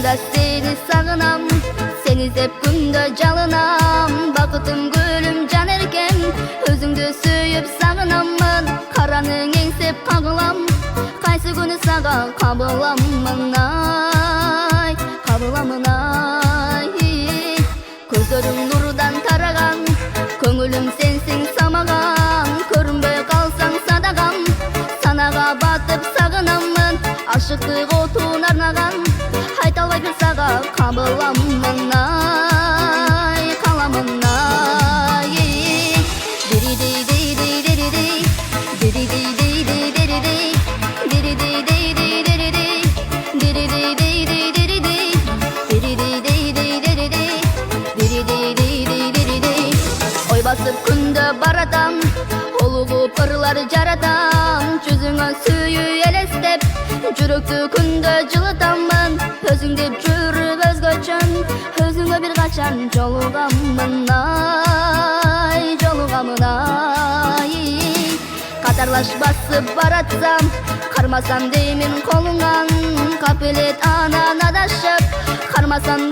da seni sağınam, seni izlep күндө жалынам. Бакытым гүлүм жан эркем, өзүңдү сүйүп сагынаммын. Караның эңсеп кагылам, кайсы күнү сага кабыламмын ай, кабыламын ай. Көзөрүң нурдан тараган, көңүлүм сенсиң самаган. Көрүнбөй калсаң садагам, санага батып сагынаммын. Ашыктык отун арнаган, айта албай бир сага кабыламмын ай, каламын ай. Ой басып күндө баратам, олугуп ырлар жаратам. Жүзүңө сүйүү элестеп, жүрөктү күндө жылытаммын. Өзүң деп жүрүп өзгөчөн, өзүңө бир качан жолугаммын ай, жолугамын ай. Катарлаш басып баратсам, кармасам деймин колуңан. Капелет анан адашып, кармасам